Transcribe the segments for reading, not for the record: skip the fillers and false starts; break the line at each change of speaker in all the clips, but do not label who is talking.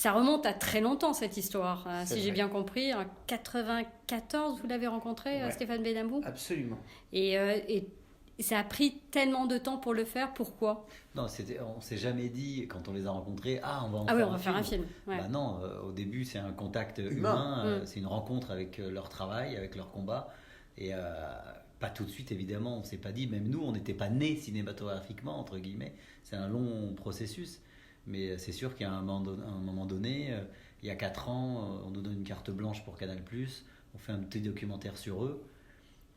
Ça remonte à très longtemps, cette histoire.
C'est
Si j'ai
vrai.
bien compris, en 94, vous l'avez rencontré,
Ouais.
Stéphane Benhamou.
Absolument.
Et ça a pris tellement de temps pour le faire. Pourquoi?
Non, on s'est jamais dit, quand on les a rencontrés, on va en
Ah oui,
faire
on va faire un film. Ouais.
Bah non, au début, c'est un contact
Humain.
humain, c'est une rencontre avec leur travail, avec leur combat. Et pas tout de suite, évidemment, on s'est pas dit, même nous, on n'était pas nés cinématographiquement, entre guillemets. C'est un long processus. Mais c'est sûr qu'à un moment donné, il y a 4 ans, on nous donne une carte blanche pour Canal+, on fait un petit documentaire sur eux.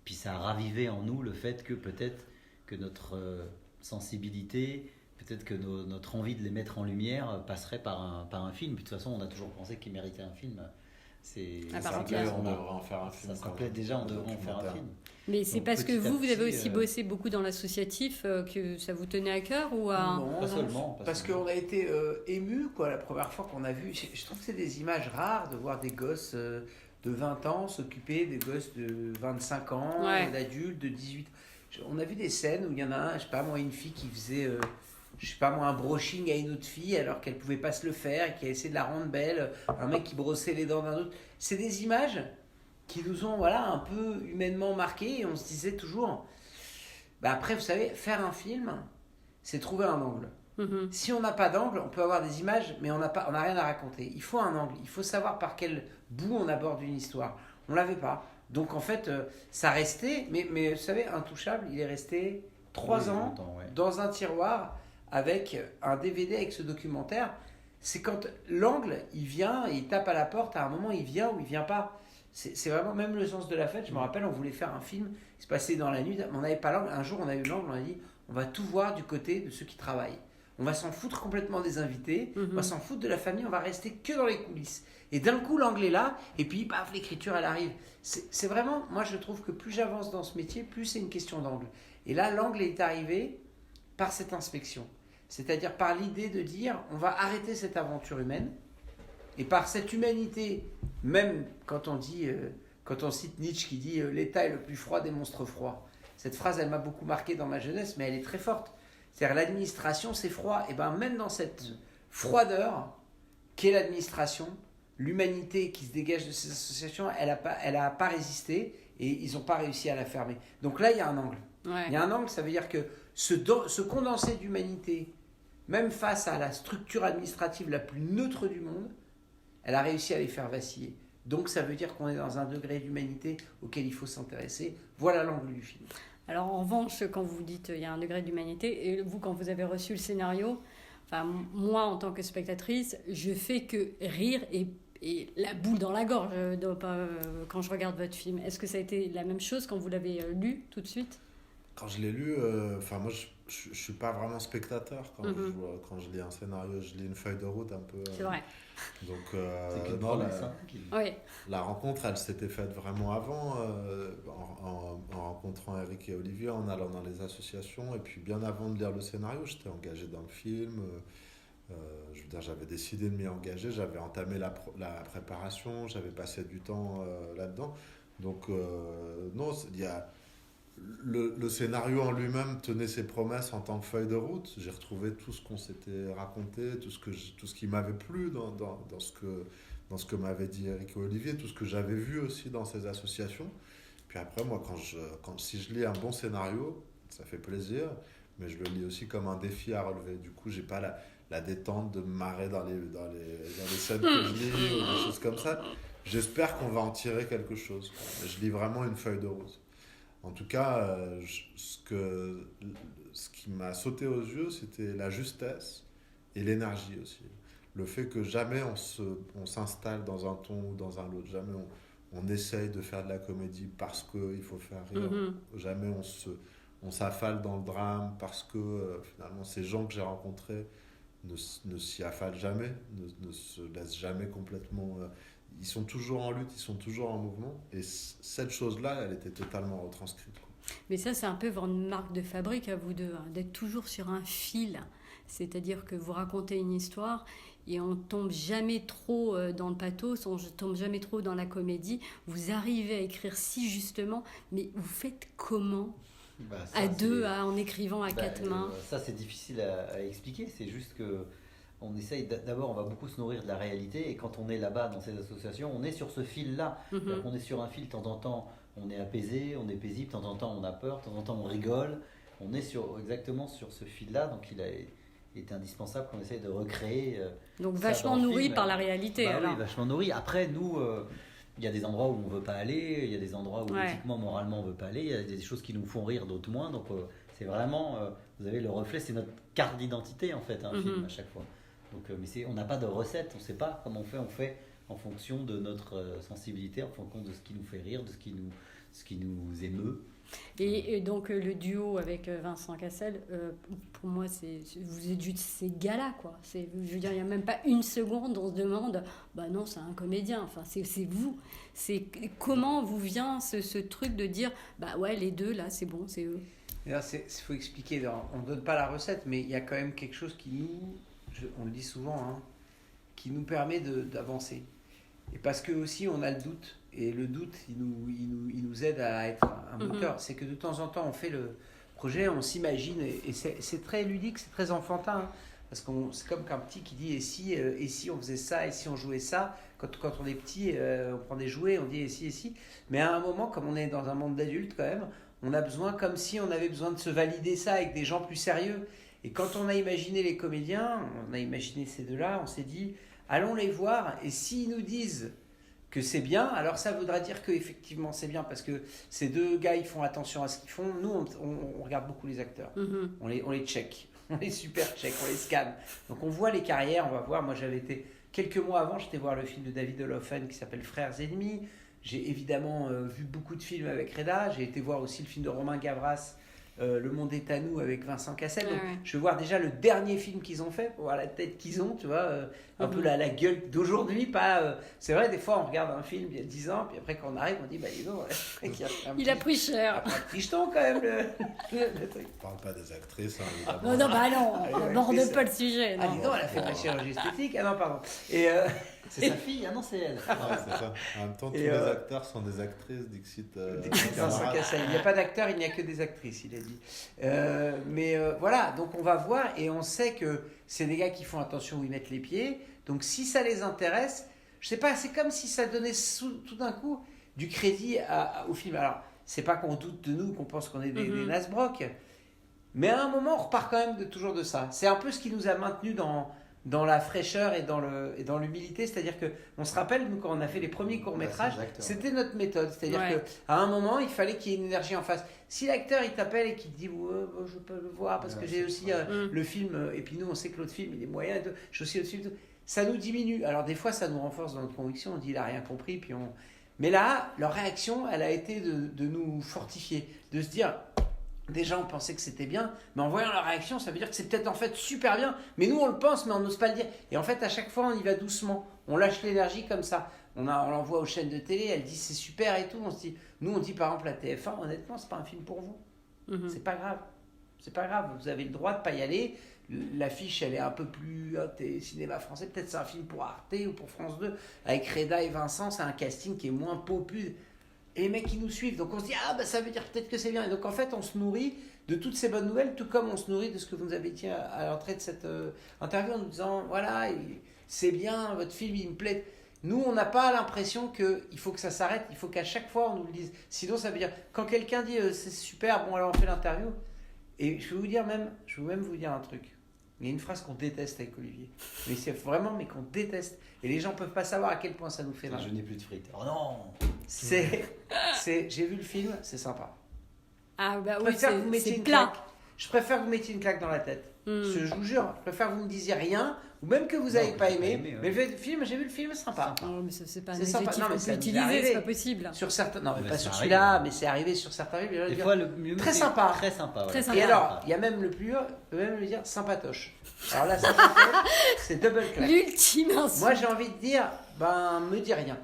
Puis ça a ravivé en nous le fait que peut-être que notre sensibilité, peut-être que notre envie de les mettre en lumière passerait par un film. Puis de toute façon, on a toujours pensé qu'ils méritaient un film.
À part
Ça
entière.
on devrait en faire un film.
Ça se rappelait déjà, on devrait en faire un film.
Mais c'est
Donc,
parce que
petit à
vous avez
petit,
aussi bossé beaucoup dans l'associatif que ça vous tenait à cœur ou à...
Non,
Pas seulement.
parce qu'on a été émus la première fois qu'on a vu. Je trouve que c'est des images rares de voir des gosses de 20 ans s'occuper des gosses de 25 ans,
Ouais.
d'adultes de 18. On a vu des scènes où il y en a un, je sais pas moi, une fille qui faisait, je sais pas moi, un brushing à une autre fille alors qu'elle pouvait pas se le faire et qui a essayé de la rendre belle, un mec qui brossait les dents d'un autre. C'est des images qui nous ont un peu humainement marqués et on se disait toujours, après vous savez, faire un film, c'est trouver un angle.
Mhm.
Si on n'a pas d'angle, on peut avoir des images, mais on n'a rien à raconter. Il faut un angle, il faut savoir par quel bout on aborde une histoire. On l'avait pas. Donc en fait, ça restait, mais vous savez, Intouchable, il est resté 3 ans
longtemps, ouais.
dans un tiroir avec un DVD avec ce documentaire. C'est quand l'angle, il vient, et il tape à la porte, à un moment, il vient ou il vient pas. C'est vraiment même le sens de la fête. Je me rappelle, on voulait faire un film, il se passait dans la nuit, mais on n'avait pas l'angle. Un jour, on a eu l'angle, on a dit, on va tout voir du côté de ceux qui travaillent. On va s'en foutre complètement des invités, on va s'en foutre de la famille, on va rester que dans les coulisses. Et d'un coup, l'angle est là, et puis, paf, l'écriture, elle arrive. C'est vraiment, moi, je trouve que plus j'avance dans ce métier, plus c'est une question d'angle. Et là, l'angle est arrivé par cette inspection. C'est-à-dire par l'idée de dire, on va arrêter cette aventure humaine, et par cette humanité, même quand on cite Nietzsche qui dit l'État est le plus froid des monstres froids. Cette phrase, elle m'a beaucoup marqué dans ma jeunesse, mais elle est très forte. C'est-à-dire l'administration, c'est froid. Et même dans cette froideur qu'est l'administration, l'humanité qui se dégage de ces associations, elle a pas résisté et ils n'ont pas réussi à la fermer. Donc là, il y a un angle.
Ouais.
Il y a un angle, ça veut dire que ce condensé d'humanité, même face à la structure administrative la plus neutre du monde, elle a réussi à les faire vaciller. Donc ça veut dire qu'on est dans un degré d'humanité auquel il faut s'intéresser. Voilà l'angle du film.
Alors en revanche, quand vous dites il y a un degré d'humanité, et vous, quand vous avez reçu le scénario, moi en tant que spectatrice, je fais que rire et la boule dans la gorge quand je regarde votre film. Est-ce que ça a été la même chose quand vous l'avez lu tout de suite?
Quand je l'ai lu, moi je suis pas vraiment spectateur quand je lis un scénario, je lis une feuille de route un peu.
C'est vrai.
Donc
C'est qu'une
non,
promesse,
Oui.
la rencontre, elle s'était faite vraiment avant, en rencontrant Eric et Olivier, en allant dans les associations, et puis bien avant de lire le scénario, j'étais engagé dans le film. Je veux dire, j'avais décidé de m'y engager, j'avais entamé la préparation, j'avais passé du temps là-dedans. Donc non, il y a le scénario en lui-même tenait ses promesses en tant que feuille de route. J'ai retrouvé tout ce qu'on s'était raconté, tout ce qui m'avait plu dans ce que m'avait dit Eric et Olivier, tout ce que j'avais vu aussi dans ces associations. Puis après, moi, si je lis un bon scénario, ça fait plaisir, mais je le lis aussi comme un défi à relever. Du coup, j'ai pas la détente de me marrer dans les scènes que je lis ou des choses comme ça. J'espère qu'on va en tirer quelque chose. Je lis vraiment une feuille de route. En tout cas, ce qui m'a sauté aux yeux, c'était la justesse et l'énergie aussi. Le fait que jamais on s'installe dans un ton ou dans un autre. Jamais on essaye de faire de la comédie parce qu'il faut faire rire. Jamais on s'affale dans le drame parce que finalement ces gens que j'ai rencontrés ne s'y affalent jamais, ne se laissent jamais complètement... ils sont toujours en lutte, ils sont toujours en mouvement. Et cette chose-là, elle était totalement retranscrite, quoi.
Mais ça, c'est un peu votre marque de fabrique à vous deux, d'être toujours sur un fil. C'est-à-dire que vous racontez une histoire et on tombe jamais trop dans le pathos, on tombe jamais trop dans la comédie. Vous arrivez à écrire si justement, mais vous faites comment à deux, en écrivant à quatre mains?
Ça, c'est difficile à expliquer. C'est juste que on essaye d'abord, on va beaucoup se nourrir de la réalité, et quand on est là-bas dans ces associations, on est sur ce fil-là. C'est-à-dire qu'on est sur un fil, de temps en temps, on est apaisé, on est paisible, de temps en temps, on a peur, de temps en temps, on rigole. On est exactement sur ce fil-là, donc il est indispensable qu'on essaye de recréer.
Donc vachement nourri par la réalité.
Oui, vachement nourri. Après, nous, il y a des endroits où on ne veut pas aller, il y a des endroits où éthiquement, moralement, on ne veut pas aller, il y a des choses qui nous font rire, d'autres moins. Donc c'est vraiment, vous avez le reflet, c'est notre carte d'identité en fait, un film à chaque fois. Donc, mais on n'a pas de recette, on ne sait pas comment on fait en fonction de notre sensibilité, en fonction de ce qui nous fait rire, de ce qui nous émeut.
Et donc le duo avec Vincent Cassel, pour moi, vous êtes juste ces gars-là, quoi. Je veux dire, il n'y a même pas une seconde, on se demande, bah non, c'est un comédien. Enfin, c'est vous. C'est comment vous vient ce truc de dire, bah ouais, les deux là, c'est bon, c'est eux.
Il faut expliquer. On ne donne pas la recette, mais il y a quand même quelque chose qui on le dit souvent, hein, qui nous permet d'avancer. Et parce que aussi, on a le doute. Et le doute, il nous aide à être un moteur. C'est que de temps en temps, on fait le projet, on s'imagine, et c'est très ludique, c'est très enfantin. Hein, parce que c'est comme qu'un petit qui dit et si on faisait ça, et si on jouait ça. Quand on est petit, on prend des jouets, on dit et si. Mais à un moment, comme on est dans un monde d'adultes quand même, on a besoin, comme si on avait besoin de se valider ça avec des gens plus sérieux. Et quand on a imaginé les comédiens, on a imaginé ces deux-là, on s'est dit, allons les voir, et s'ils nous disent que c'est bien, alors ça voudra dire qu'effectivement c'est bien, parce que ces deux gars, ils font attention à ce qu'ils font. Nous, on regarde beaucoup les acteurs. On les check, on les super check, on les scanne. Donc on voit les carrières, on va voir. Moi, j'avais été, quelques mois avant, j'étais voir le film de David Olofen qui s'appelle Frères ennemis. J'ai évidemment vu beaucoup de films avec Reda. J'ai été voir aussi le film de Romain Gavras, Le Monde est à nous, avec Vincent Cassel. Donc, je vais voir déjà le dernier film qu'ils ont fait pour voir la tête qu'ils ont, tu vois, un peu la gueule d'aujourd'hui. C'est vrai, des fois on regarde un film il y a 10 ans, puis après quand on arrive, on dit, bah dis donc,
il a pris cher.
Un petit jeton quand même, le truc.
On parle pas des actrices, hein, évidemment.
Non, bah non, on n'aborde pas le sujet.
Ah, dis donc, elle a fait de la chirurgie esthétique. Ah non, pardon. Et
c'est sa fille, ah non, c'est elle.
Ah, c'est ça. En même temps, tous les acteurs sont des actrices, Dixit.
Vincent Cassel. Il n'y a pas d'acteurs, il n'y a que des actrices, il a dit. Mais voilà, donc on va voir, et on sait que c'est des gars qui font attention où ils mettent les pieds. Donc si ça les intéresse, je sais pas, c'est comme si ça donnait tout d'un coup du crédit au film. Alors, c'est pas qu'on doute de nous, qu'on pense qu'on est des Nasbrock, mais à un moment, on repart quand même toujours de ça. C'est un peu ce qui nous a maintenus dans la fraîcheur et dans l'humilité. C'est-à-dire qu'on se rappelle, nous, quand on a fait les premiers courts-métrages, c'était notre méthode. C'est-à-dire qu'à un moment, il fallait qu'il y ait une énergie en face. Si l'acteur, il t'appelle et qu'il te dit je peux le voir parce que j'ai aussi le film, et puis nous, on sait que l'autre film, il est moyen, j'ai aussi l'autre film, ça nous diminue. Alors des fois, ça nous renforce dans notre conviction, on dit il n'a rien compris, puis on... Mais là, leur réaction, elle a été de nous fortifier, de se dire... Déjà, on pensait que c'était bien, mais en voyant leur réaction, ça veut dire que c'est peut-être en fait super bien. Mais nous, on le pense, mais on n'ose pas le dire. Et en fait, à chaque fois, on y va doucement. On lâche l'énergie comme ça. On l'envoie aux chaînes de télé, elles disent c'est super et tout. Nous, on dit par exemple à TF1, honnêtement, c'est pas un film pour vous. C'est pas grave. C'est pas grave. Vous avez le droit de pas y aller. L'affiche, elle est un peu plus cinéma français. Peut-être c'est un film pour Arte ou pour France 2. Avec Reda et Vincent, c'est un casting qui est moins populaire. Et les mecs qui nous suivent, donc on se dit ça veut dire peut-être que c'est bien. Et donc en fait on se nourrit de toutes ces bonnes nouvelles, tout comme on se nourrit de ce que vous nous avez dit à l'entrée de cette interview en nous disant voilà, c'est bien, votre film il me plaît. Nous on n'a pas l'impression qu'il faut que ça s'arrête, il faut qu'à chaque fois on nous le dise. Sinon ça veut dire quand quelqu'un dit c'est super, bon alors on fait l'interview. Et je vais même vous dire un truc. Il y a une phrase qu'on déteste avec Olivier, mais c'est vraiment qu'on déteste. Et les gens ne peuvent pas savoir à quel point ça nous fait mal.
Je n'ai plus de frites. Oh non.
J'ai vu le film, c'est sympa.
Ah bah oui,
c'est
plat.
Je préfère que vous mettiez une claque dans la tête. Je vous jure, je préfère que vous ne me disiez rien, ou même que vous n'avez pas aimé. Mais le film, j'ai vu le film, c'est sympa.
Oh, mais c'est pas un
adjectif
qu'on peut utiliser, c'est pas possible.
Sur certains, non, mais pas sur celui-là, mais c'est arrivé sur certains films.
Des fois, le mieux,
très sympa.
Très sympa.
Très sympa.
Et alors, il y a même le plus dur, je peux même le dire, sympatoche. Alors là, sympatoche, c'est double claque.
L'ultime insulte.
Moi, j'ai envie de dire, me dis rien.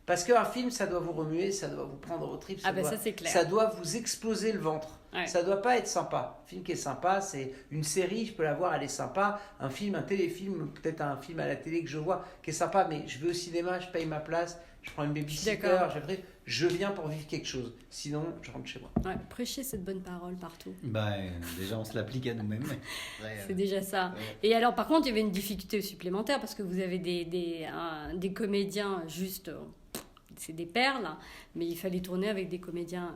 Parce qu'un film, ça doit vous remuer, ça doit vous prendre au tripes.
Ça c'est clair.
Ça doit vous exploser le ventre.
Ouais.
Ça doit pas être sympa. Un film qui est sympa, c'est une série, je peux la voir, elle est sympa. Un film, un téléfilm, peut-être un film à la télé que je vois qui est sympa, mais je vais au cinéma, je paye ma place, je prends une babysitter, je viens pour vivre quelque chose. Sinon, je rentre chez moi.
Ouais, prêcher cette bonne parole partout.
Déjà, on se l'applique à nous-mêmes.
C'est déjà ça.
Ouais.
Et alors, par contre, il y avait une difficulté supplémentaire parce que vous avez des comédiens juste, c'est des perles, mais il fallait tourner avec des comédiens,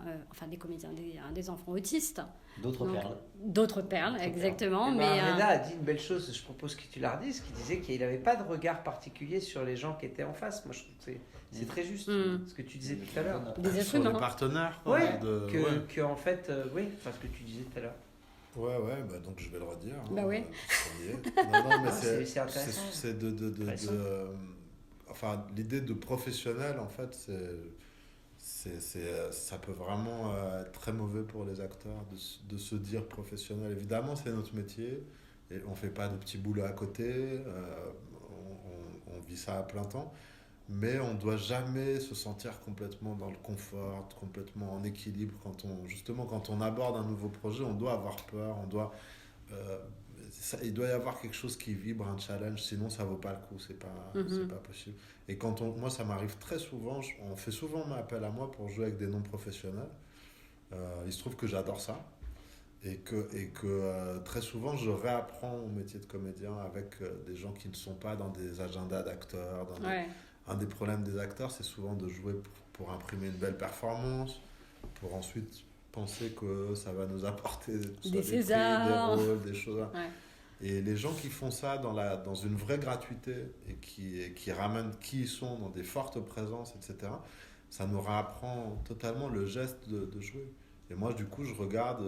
des enfants autistes.
D'autres perles.
D'autres perles, exactement.
Et
Mais
Reda a dit une belle chose, je propose que tu la redises, qui disait qu'il n'avait pas de regard particulier sur les gens qui étaient en face. Moi, je trouve que c'est très juste ce que tu disais tout à l'heure.
des êtres
Sur les
humains.
partenaires.
Oui,
ouais.
que en fait, ce que tu disais tout à l'heure.
Ouais, donc je vais le redire.
Bah oui.
Non, mais
c'est intéressant.
c'est enfin, l'idée de professionnel, en fait, ça peut vraiment être très mauvais pour les acteurs de se dire professionnel. Évidemment, c'est notre métier et on fait pas de petits boulots à côté, on vit ça à plein temps, mais on doit jamais se sentir complètement dans le confort, complètement en équilibre. Quand on aborde un nouveau projet, on doit avoir peur, il doit y avoir quelque chose qui vibre, un challenge, sinon ça vaut pas le coup, c'est pas possible. Et moi ça m'arrive très souvent, on fait souvent appel à moi pour jouer avec des non-professionnels. Il se trouve que j'adore ça et que très souvent je réapprends mon métier de comédien avec des gens qui ne sont pas dans des agendas d'acteurs. Un des problèmes des acteurs, c'est souvent de jouer pour imprimer une belle performance, pour ensuite penser que ça va nous apporter
des Césars,
des rôles, des choses.
Ouais.
Et les gens qui font ça dans une vraie gratuité et qui ramènent qui ils sont dans des fortes présences, etc., ça nous réapprend totalement le geste de jouer. Et moi, du coup, je regarde...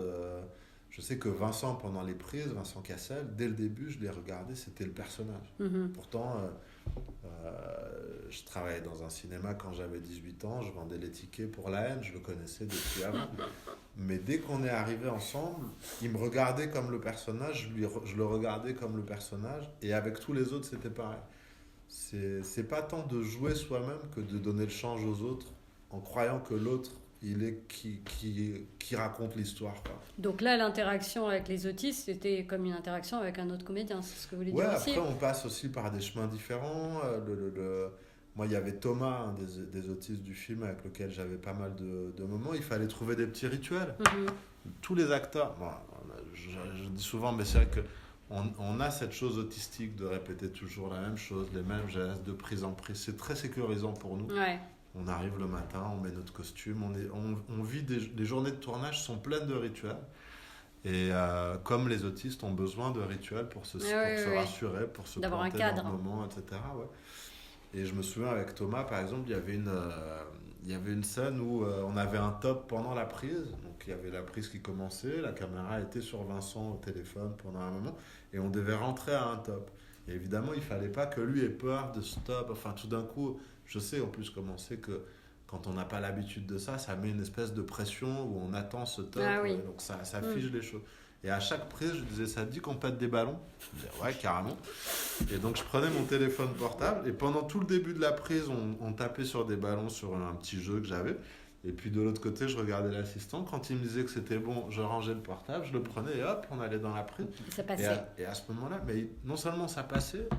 je sais que Vincent, pendant les prises, Vincent Cassel, dès le début, je l'ai regardé, c'était le personnage. Pourtant, je travaillais dans un cinéma quand j'avais 18 ans, je vendais les tickets pour La Haine, je le connaissais depuis avant. Mais dès qu'on est arrivés ensemble, il me regardait comme le personnage, je le regardais comme le personnage, et avec tous les autres, c'était pareil. C'est pas tant de jouer soi-même que de donner le change aux autres, en croyant que l'autre, il est qui raconte l'histoire, quoi.
Donc là, l'interaction avec les autistes, c'était comme une interaction avec un autre comédien, c'est ce que vous voulez dire aussi.
Après, on passe aussi par des chemins différents. Moi, il y avait Thomas, un des autistes du film, avec lequel j'avais pas mal de moments. Il fallait trouver des petits rituels. Tous les acteurs, je dis souvent, mais c'est vrai qu'on a cette chose autistique de répéter toujours la même chose, les mêmes gestes, de prise en prise. C'est très sécurisant pour nous.
Ouais.
On arrive le matin, on met notre costume, on vit les journées de tournage sont pleines de rituels. Et comme les autistes ont besoin de rituels pour se rassurer, pour se
d'avoir
planter
un cadre
dans le moment, etc. Ouais. Et je me souviens avec Thomas, par exemple, il y avait une scène où on avait un top pendant la prise. Donc il y avait la prise qui commençait, la caméra était sur Vincent au téléphone pendant un moment, et on devait rentrer à un top. Et évidemment, il ne fallait pas que lui ait peur de ce top. Enfin, tout d'un coup, je sais en plus comment c'est que quand on n'a pas l'habitude de ça, ça met une espèce de pression où on attend ce top. Donc ça fige les choses. Et à chaque prise, je disais, ça te dit qu'on pète des ballons? Je disais, ouais, carrément. Et donc je prenais mon téléphone portable et pendant tout le début de la prise, on tapait sur des ballons sur un petit jeu que j'avais. Et puis de l'autre côté, je regardais l'assistant. Quand il me disait que c'était bon, je rangeais le portable, je le prenais et hop, on allait dans la prise.
Ça passait.
Et à ce moment-là, non seulement ça passait,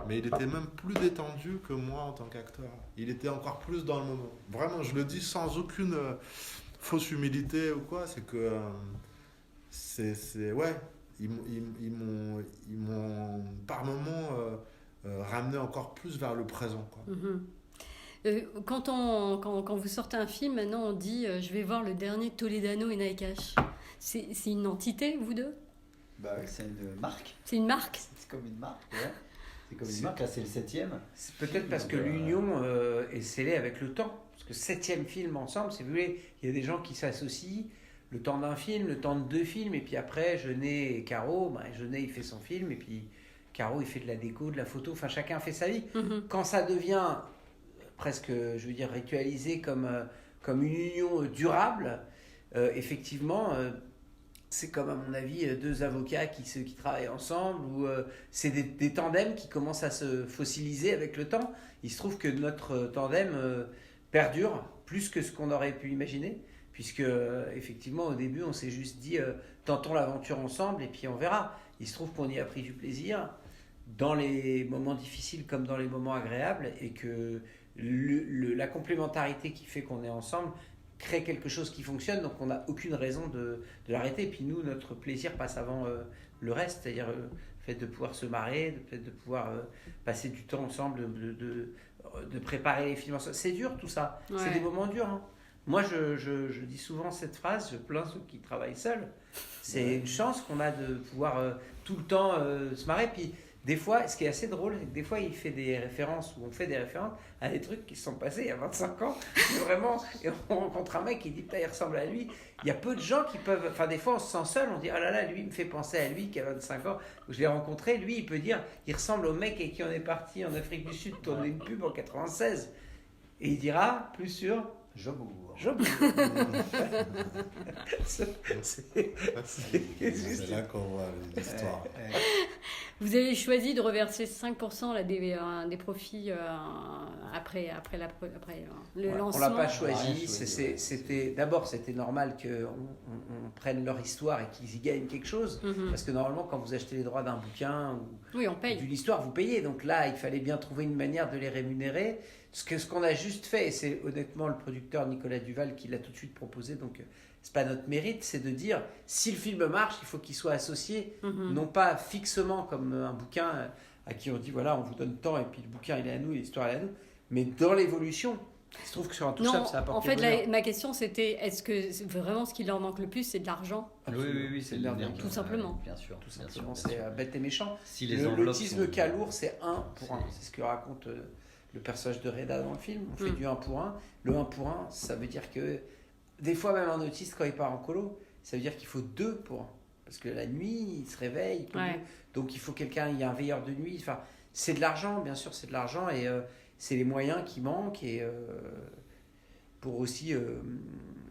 mais il était même plus détendu que moi en tant qu'acteur. Il était encore plus dans le moment. Vraiment, je le dis sans aucune fausse humilité ou quoi, c'est que ils m'ont par moments ramené encore plus vers le présent, quoi.
Quand vous sortez un film, maintenant on dit je vais voir le dernier Toledano et Naikash. C'est une entité, vous deux?
C'est une marque.
C'est une marque?
C'est comme une marque, ouais. C'est comme une marque, là c'est le 7e.
C'est peut-être parce que l'union est scellée avec le temps. Parce que 7e film ensemble, si vous voulez, il y a des gens qui s'associent, le temps d'un film, le temps de 2 films, et puis après, Jeunet et Caro, Jeunet il fait son film, et puis Caro il fait de la déco, de la photo, enfin chacun fait sa vie. Quand ça devient presque, je veux dire, ritualisé comme une union durable, effectivement, c'est comme à mon avis 2 avocats qui travaillent ensemble, ou c'est des tandems qui commencent à se fossiliser avec le temps. Il se trouve que notre tandem perdure plus que ce qu'on aurait pu imaginer, puisque effectivement au début on s'est juste dit tentons l'aventure ensemble et puis on verra. Il se trouve qu'on y a pris du plaisir dans les moments difficiles comme dans les moments agréables, et que la complémentarité qui fait qu'on est ensemble crée quelque chose qui fonctionne, donc on n'a aucune raison de l'arrêter. Et puis nous, notre plaisir passe avant le reste, c'est-à-dire le fait de pouvoir se marrer, le fait de pouvoir passer du temps ensemble, de préparer les films ensemble. C'est dur tout ça, c'est des moments durs. Hein. Moi, je dis souvent cette phrase, je plains ceux qui travaillent seuls. C'est une chance qu'on a de pouvoir tout le temps se marrer. Puis des fois, ce qui est assez drôle, c'est que des fois, on fait des références à des trucs qui se sont passés il y a 25 ans. Vraiment, et on rencontre un mec qui dit, putain, il ressemble à lui. Il y a peu de gens qui peuvent... Enfin, des fois, on se sent seul, on dit, oh là là, lui, il me fait penser à lui qui a 25 ans. Je l'ai rencontré, lui, il peut dire, il ressemble au mec avec qui on est parti en Afrique du Sud tourner une pub en 96. Et il dira, plus sûr...
Jobour.
C'est là qu'on voit l'histoire.
Vous avez choisi de reverser 5% là, des profits après le lancement.
On l'a pas choisi. C'était normal qu'on prenne leur histoire et qu'ils y gagnent quelque chose. Parce que normalement, quand vous achetez les droits d'un bouquin ou
on paye.
d'une histoire, vous payez. Donc là, il fallait bien trouver une manière de les rémunérer. Ce qu'on a juste fait, et c'est honnêtement le producteur Nicolas Duval qui l'a tout de suite proposé, donc c'est pas notre mérite, c'est de dire si le film marche, il faut qu'il soit associé, non pas fixement comme un bouquin à qui on dit voilà, on vous donne tant et puis le bouquin il est à nous et l'histoire elle est à nous, mais dans l'évolution. Il se trouve que sur Intouchable, ça apporte.
En fait, ma question c'était est-ce que vraiment ce qui leur manque le plus, c'est de l'argent?
Oui, c'est de l'argent.
Tout simplement.
Bien sûr.
Tout simplement, c'est bête et méchant.
Si
le tisme calourd, c'est 1 pour 1. C'est ce que raconte le personnage de Reda dans le film. On fait du 1 pour 1. Le 1 pour 1, ça veut dire que des fois, même un autiste, quand il part en colo, ça veut dire qu'il faut 2 pour 1. Parce que la nuit, il se réveille. Donc il faut il y a un veilleur de nuit. Enfin, c'est de l'argent, bien sûr, c'est de l'argent. Et c'est les moyens qui manquent. Et pour aussi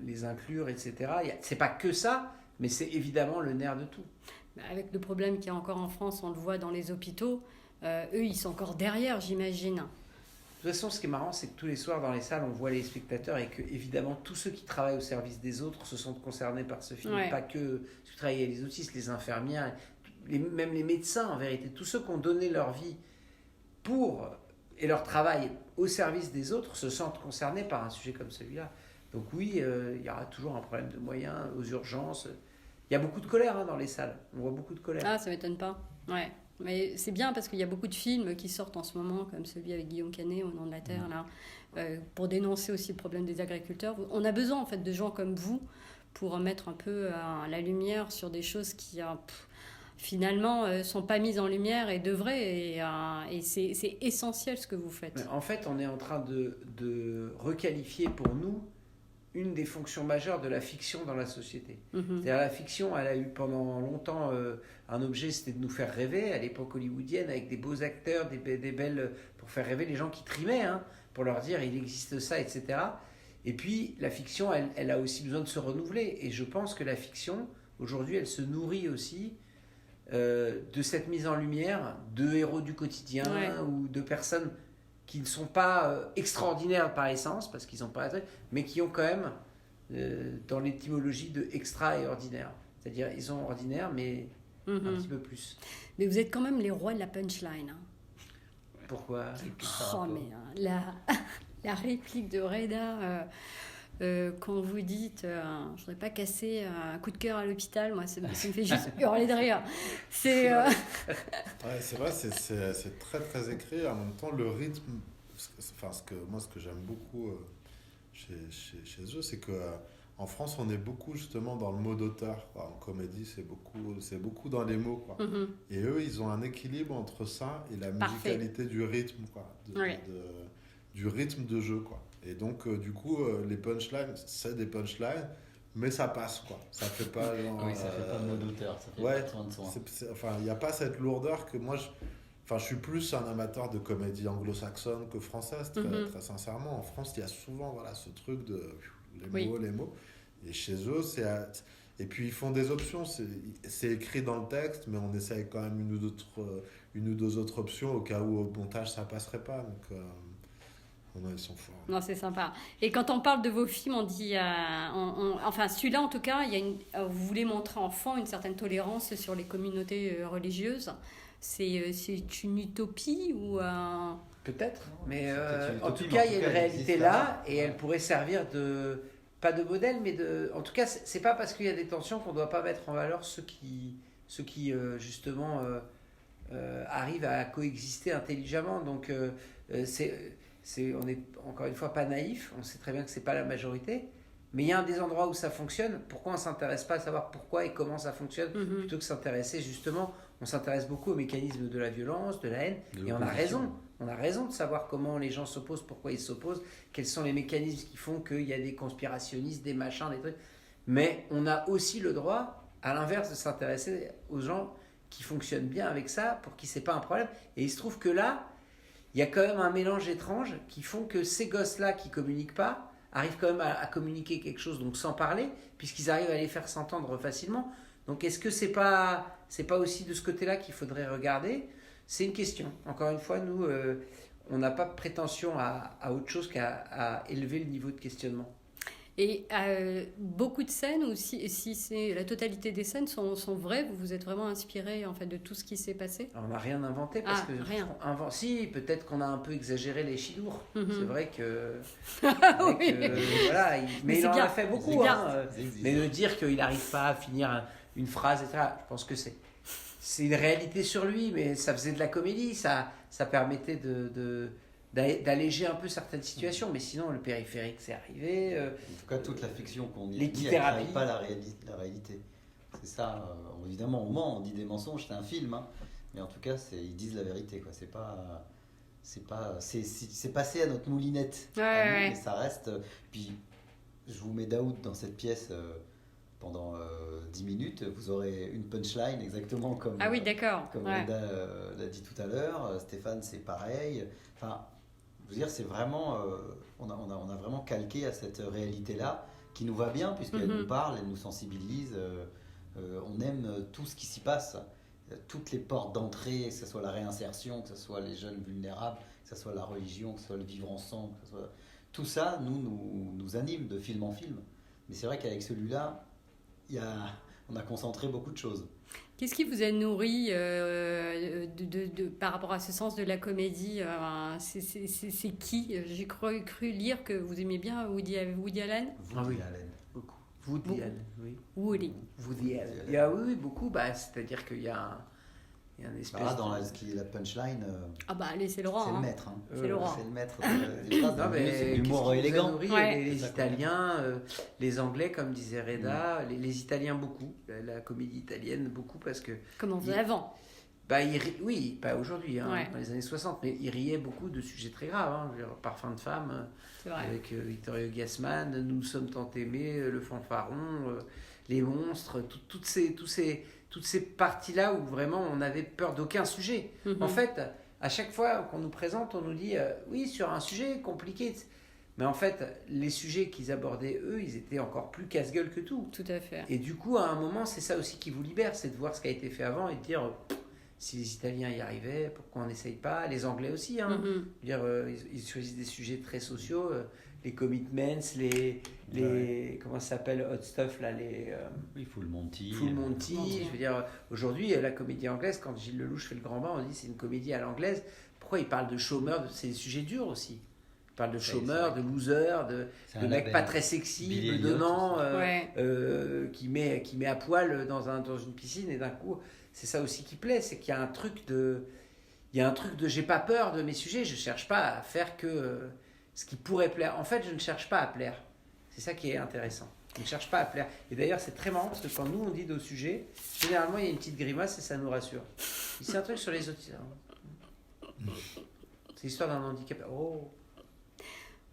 les inclure, etc. C'est pas que ça, mais c'est évidemment le nerf de tout.
Avec le problème qu'il y a encore en France, on le voit dans les hôpitaux, eux, ils sont encore derrière, j'imagine.
De toute façon, ce qui est marrant, c'est que tous les soirs dans les salles, on voit les spectateurs et que, évidemment, tous ceux qui travaillent au service des autres se sentent concernés par ce film. Pas que ceux qui travaillent avec les autistes, les infirmières, même les médecins, en vérité. Tous ceux qui ont donné leur vie et leur travail au service des autres se sentent concernés par un sujet comme celui-là. Donc oui, il y aura toujours un problème de moyens aux urgences. Il y a beaucoup de colère dans les salles. On voit beaucoup de colère.
Ah, ça m'étonne pas. Ouais. Mais c'est bien parce qu'il y a beaucoup de films qui sortent en ce moment, comme celui avec Guillaume Canet, Au nom de la terre, là, pour dénoncer aussi le problème des agriculteurs. On a besoin en fait de gens comme vous pour mettre un peu la lumière sur des choses qui finalement sont pas mises en lumière et devraient. Et c'est essentiel ce que vous faites.
Mais en fait, on est en train de requalifier pour nous une des fonctions majeures de la fiction dans la société. C'est-à-dire la fiction, elle a eu pendant longtemps un objet, c'était de nous faire rêver, à l'époque hollywoodienne, avec des beaux acteurs, des belles... pour faire rêver les gens qui trimaient, pour leur dire il existe ça, etc. Et puis la fiction, elle a aussi besoin de se renouveler. Et je pense que la fiction, aujourd'hui, elle se nourrit aussi de cette mise en lumière de héros du quotidien ou de personnes qui ne sont pas extraordinaires par essence, parce qu'ils n'ont pas... mais qui ont quand même, dans l'étymologie de extra et ordinaire. C'est-à-dire, ils ont ordinaire, mais un petit peu plus.
Mais vous êtes quand même les rois de la punchline.
Pourquoi?
Mais la réplique de Reda, quand vous dites je ne voudrais pas casser un coup de cœur à l'hôpital, moi, ça me fait juste hurler de rire. C'est
c'est vrai, c'est très très écrit. En même temps, le rythme, enfin, ce que j'aime beaucoup chez eux, c'est que en France, on est beaucoup justement dans le mot d'auteur. En comédie, c'est beaucoup dans les mots, quoi. Et eux, ils ont un équilibre entre ça et la musicalité du rythme, quoi, du rythme de jeu, quoi. Et donc, du coup, les punchlines, c'est des punchlines, mais ça passe, quoi. Ça fait pas genre,
oui, ça fait pas mot d'auteur, ça fait pas soin de soi.
Enfin, il n'y a pas cette lourdeur que moi, je suis plus un amateur de comédie anglo-saxonne que française, très sincèrement. En France, il y a souvent ce truc de les mots. Et chez eux, et puis ils font des options. C'est écrit dans le texte, mais on essaye quand même une ou deux autres options au cas où au montage ça passerait pas. Donc, ils sont forts.
Non, c'est sympa. Et quand on parle de vos films, on dit... enfin, celui-là, en tout cas, vous voulez montrer enfant une certaine tolérance sur les communautés religieuses. C'est une utopie ou
Peut-être, mais
c'est peut-être une
en
utopie,
tout
mais
cas,
en
il y a
tout
une
cas, elle
réalité
existe
là,
là-bas.
et elle pourrait servir de, pas de modèle, mais de, en tout cas, c'est pas parce qu'il y a des tensions qu'on doit pas mettre en valeur ceux qui justement arrivent à coexister intelligemment. Donc, on est encore une fois pas naïf, on sait très bien que c'est pas la majorité, mais il y a des endroits où ça fonctionne. Pourquoi on s'intéresse pas à savoir pourquoi et comment ça fonctionne, plutôt que s'intéresser justement, on s'intéresse beaucoup aux mécanismes de la violence, de la haine, et on a raison. On a raison de savoir comment les gens s'opposent, pourquoi ils s'opposent, quels sont les mécanismes qui font qu'il y a des conspirationnistes, des machins, des trucs. Mais on a aussi le droit, à l'inverse, de s'intéresser aux gens qui fonctionnent bien avec ça, pour qui c'est pas un problème. Et il se trouve que là, il y a quand même un mélange étrange qui font que ces gosses-là qui communiquent pas arrivent quand même à communiquer quelque chose, donc sans parler, puisqu'ils arrivent à les faire s'entendre facilement. Donc est-ce que c'est pas aussi de ce côté-là qu'il faudrait regarder ? C'est une question. Encore une fois, nous, on n'a pas de prétention à autre chose qu'à élever le niveau de questionnement.
Et beaucoup de scènes, ou si c'est la totalité des scènes sont vraies, vous vous êtes vraiment inspiré en fait de tout ce qui s'est passé?
Alors, on n'a rien inventé parce que
rien.
Si, peut-être qu'on a un peu exagéré les chidours. C'est vrai que
Oui.
voilà, mais il en
bien.
a fait beaucoup.
C'est bien.
Mais de dire qu'il n'arrive pas à finir une phrase, etc. Je pense que c'est une réalité sur lui, mais ça faisait de la comédie, ça permettait d'alléger un peu certaines situations, mais sinon le périphérique c'est arrivé.
En tout cas, toute la fiction qu'on y
L'équithérapie.
pas la réalité. C'est ça, évidemment, au moment on dit des mensonges, c'est un film, hein, mais en tout cas, ils disent la vérité, quoi. C'est passé à notre moulinette,
Ouais.
mais ça reste. Puis, je vous mets Daoud dans cette pièce pendant 10 minutes, vous aurez une punchline exactement comme.
Ah oui, d'accord.
Comme
Ouais.
Reda l'a dit tout à l'heure, Stéphane c'est pareil. Enfin, je veux dire, c'est vraiment, on a vraiment calqué à cette réalité-là qui nous va bien puisqu'elle nous parle, elle nous sensibilise. On aime tout ce qui s'y passe, toutes les portes d'entrée, que ce soit la réinsertion, que ce soit les jeunes vulnérables, que ce soit la religion, que ce soit le vivre ensemble, que ce soit... tout ça nous anime de film en film. Mais c'est vrai qu'avec celui-là, on a concentré beaucoup de choses.
Qu'est-ce qui vous a nourri par rapport à ce sens de la comédie? C'est qui? J'ai cru lire que vous aimiez bien Woody Allen.
Woody Allen.
Beaucoup. Woody Allen, oui.
Woody.
Il y a, oui, beaucoup. C'est-à-dire qu'il y a un espèce.
Dans la punchline.
Ah bah allez, c'est le roi.
C'est le maître. Hein.
C'est le roi.
C'est le maître des phrases.
Non, mais
C'est l'humour élégant.
Les Italiens, les Anglais, comme disait Reda, les Italiens beaucoup, la comédie italienne beaucoup parce que.
Comme on faisait avant.
Oui, pas aujourd'hui,
Ouais.
dans les années 60, mais ils riaient beaucoup de sujets très graves. Je veux dire, Parfum de femme,
C'est vrai.
avec Vittorio Gassman, Nous sommes tant aimés, Le fanfaron, Les monstres, toutes ces parties-là où vraiment on avait peur d'aucun sujet. En fait, à chaque fois qu'on nous présente, on nous dit oui, sur un sujet compliqué. Mais en fait, les sujets qu'ils abordaient, eux, ils étaient encore plus casse-gueule que tout.
Tout à fait.
Et du coup, à un moment, c'est ça aussi qui vous libère, c'est de voir ce qui a été fait avant et de dire si les Italiens y arrivaient, pourquoi on n'essaye pas? Les Anglais aussi, hein. Je veux dire, ils choisissent des sujets très sociaux, les commitments, comment ça s'appelle, Hot Stuff, là,
Full Monty.
Full Monty. Je veux dire, aujourd'hui, la comédie anglaise, quand Gilles Lelouch fait le grand bain, on dit c'est une comédie à l'anglaise. Pourquoi il parle de chômeurs? C'est des sujets durs aussi. Il parle de chômeurs, de losers, de mecs pas très sexy, bedonnants, qui met à poil dans une piscine, et d'un coup, c'est ça aussi qui plaît, c'est qu'il y a un truc de j'ai pas peur de mes sujets, je cherche pas à faire que ce qui pourrait plaire. En fait, je ne cherche pas à plaire. C'est ça qui est intéressant. Je ne cherche pas à plaire. Et d'ailleurs, c'est très marrant parce que quand nous on dit nos sujets, généralement il y a une petite grimace et ça nous rassure. C'est un truc sur les autres. C'est l'histoire d'un handicapé. Oh.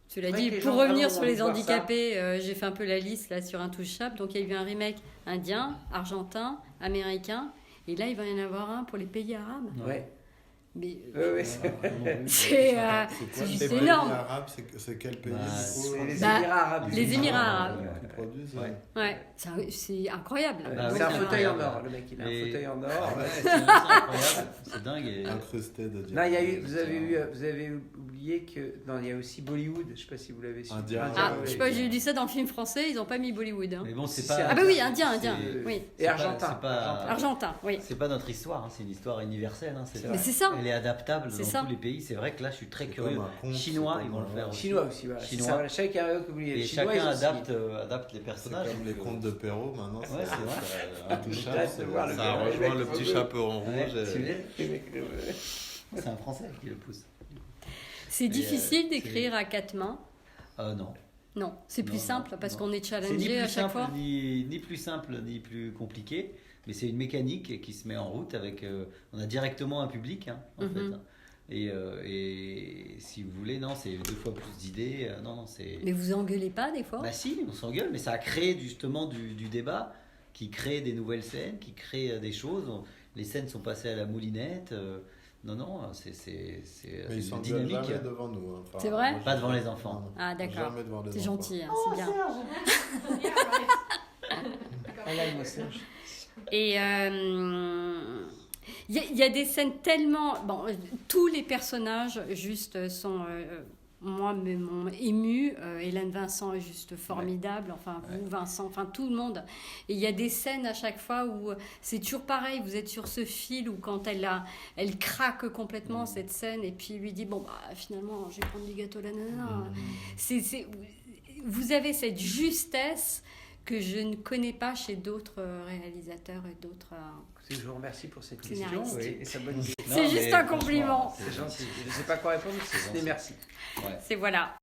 Cela
Ouais,
dit,
les
pour
gens
revenir
vraiment
sur
ont
les
envie de voir
handicapés, j'ai fait un peu la liste là sur Intouchable. Donc il y a eu un remake indien, argentin, américain, et là il va y en avoir un pour les pays arabes.
Ouais.
Mais
C'est
juste énorme.
C'est quel pays?
C'est les
Bah,
Émirats arabes.
les Émirats arabes.
Qui produisent.
Ouais, c'est incroyable.
C'est un fauteuil en or, le mec, il a un fauteuil en or.
C'est incroyable, c'est dingue. Et...
Incrusté de
Non, vous avez oublié que il y a aussi Bollywood. Je sais pas si vous l'avez su.
Indien.
Je sais pas, j'ai lu ça dans le film français, ils n'ont pas mis Bollywood. Hein.
Mais bon, c'est
Si,
pas.
c'est
Ah bah oui, indien, oui.
Et argentin.
C'est pas,
Argentin, oui.
c'est pas notre histoire, hein, c'est une histoire universelle. Hein,
Mais c'est ça.
Elle elle est adaptable
C'est
dans
ça.
tous les pays. C'est vrai que là, je suis très
C'est
curieux.
comme un conte,
Chinois,
c'est
ils vont le
comme
faire
un-
aussi.
Chinois aussi, voilà.
Chinois.
C'est ça, voilà. Chacun, comme
Et
les Chinois,
chacun
ils ont aussi-
adapte les
C'est
personnages.
comme les contes de Perrault maintenant.
Ouais, c'est vrai.
Intouchable.
J'ai hâte de voir le
Ça
gars, le
rejoint
mec
le
qui
petit
veut.
chaperon rouge.
Ouais,
et-
c'est bien.
Les mecs,
C'est un Français qui le pousse.
C'est difficile
c'est-
d'écrire à quatre mains.
Non.
Non, c'est plus
Non,
simple
non,
parce
non.
qu'on est
C'est ni
challengé
plus
à chaque
simple,
fois.
ni plus simple, ni plus compliqué. Mais c'est une mécanique qui se met en route avec. On a directement un public, hein, en
Mhm.
fait. Hein. Et si vous voulez, non, c'est 2 fois plus d'idées. Non, c'est.
Mais vous engueulez pas des fois?
Bah si, on s'engueule, mais ça a créé justement du débat, qui crée des nouvelles scènes, qui crée des choses. Les scènes sont passées à la moulinette. Non, c'est
Mais ils
une
s'engueulent
dynamique.
jamais devant nous. hein. Enfin,
C'est vrai
moi,
Pas
j'ai
devant les
jamais-
enfants.
non, non.
Ah, d'accord.
Jamais devant les
C'est
enfants.
gentil, hein, c'est bien.
Elle a une moustache.
Et il y a des scènes tellement... Bon, tous les personnages juste sont... moi, m'ont ému. Hélène Vincent est juste formidable. Enfin, vous, Vincent, enfin, tout le monde. Et il y a des scènes à chaque fois où c'est toujours pareil. Vous êtes sur ce fil où quand elle craque complètement cette scène et puis lui dit, bon, bah, finalement, je vais prendre du gâteau là, nanana. Vous avez cette justesse que je ne connais pas chez d'autres réalisateurs et d'autres...
Je vous remercie pour cette
Scénariste.
question et sa bonne idée.
C'est juste un compliment.
C'est gentil. Je ne sais pas quoi répondre, si ce n'est merci.
Ouais.
C'est voilà.